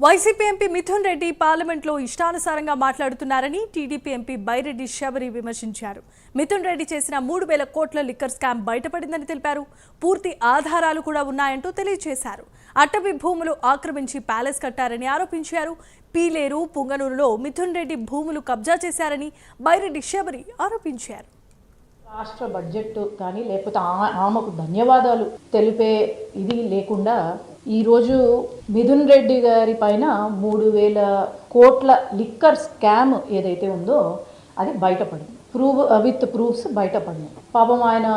YCP MP Mithun Reddy పార్లమెంట్లో ఇష్టానుసారంగా మాట్లాడుతున్నారని టీడీపీ ఎంపీ బైరెడ్డి శబరి విమర్శించారు. మిథున్ రెడ్డి చేసిన 3,000 కోట్ల లిక్కర్ స్కామ్ బయటపడిందని తెలిపారు. పూర్తి ఆధారాలు కూడా ఉన్నాయంటూ తెలియజేశారు. అటవీ భూములు ఆక్రమించి ప్యాలెస్ కట్టారని ఆరోపించారు. పీలేరు, పుంగనూరులో మిథున్ రెడ్డి భూములు కబ్జా చేశారని బైరెడ్డి శబరి ఆరోపించారు. రాష్ట్ర బడ్జెట్ కానీ లేకపోతే ఆమెకు ధన్యవాదాలు తెలిపే ఇది లేకుండా ఈరోజు మిథున్ రెడ్డి గారి పైన 3,000 కోట్ల లిక్కర్ స్కామ్ ఏదైతే ఉందో అది బయటపడింది. విత్ ప్రూఫ్స్ బయటపడినాయి. పాపం ఆయన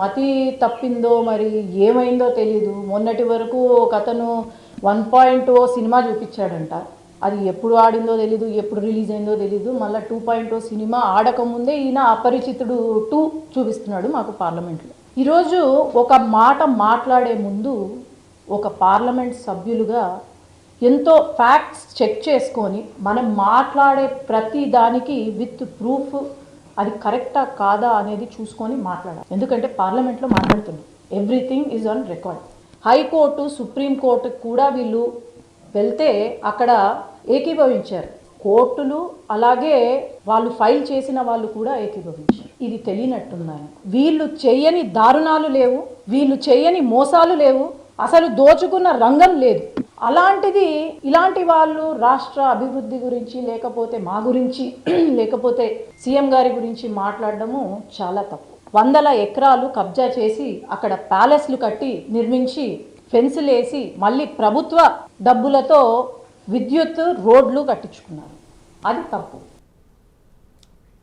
మతి తప్పిందో మరి ఏమైందో తెలీదు. మొన్నటి వరకు ఒక అతను 1.0 సినిమా చూపించాడంట. అది ఎప్పుడు ఆడిందో తెలీదు, ఎప్పుడు రిలీజ్ అయిందో తెలీదు. మళ్ళీ 2.0 సినిమా ఆడకముందే ఈయన అపరిచితుడు 2 చూపిస్తున్నాడు మాకు పార్లమెంట్లో. ఈరోజు ఒక మాట మాట్లాడే ముందు ఒక పార్లమెంట్ సభ్యులుగా ఎంతో ఫ్యాక్ట్స్ చెక్ చేసుకొని మనం మాట్లాడే ప్రతి దానికి విత్ ప్రూఫ్ అది కరెక్టా కాదా అనేది చూసుకొని మాట్లాడాలి. ఎందుకంటే పార్లమెంట్లో మాట్లాడుతున్నాం, everything is on record. High court, supreme court కూడా వీళ్ళు వెళ్తే అక్కడ ఏకీభవించారు. కోర్టులు అలాగే వాళ్ళు ఫైల్ చేసిన వాళ్ళు కూడా ఏకీభవించారు. ఇది తెలియనట్టున్నాయి. వీళ్ళు చేయని దారుణాలు లేవు, వీళ్ళు చేయని మోసాలు లేవు, అసలు దోచుకున్న రంగం లేదు. అలాంటిది ఇలాంటి వాళ్ళు రాష్ట్ర అభివృద్ధి గురించి లేకపోతే మా గురించి లేకపోతే సీఎం గారి గురించి మాట్లాడడము చాలా తప్పు. 100 ఎకరాలు కబ్జా చేసి అక్కడ ప్యాలెస్లు కట్టి నిర్మించి ఫెన్సులు వేసి మళ్ళీ ప్రభుత్వ డబ్బులతో విద్యుత్ రోడ్లు కట్టించుకున్నారు. అది తప్పు.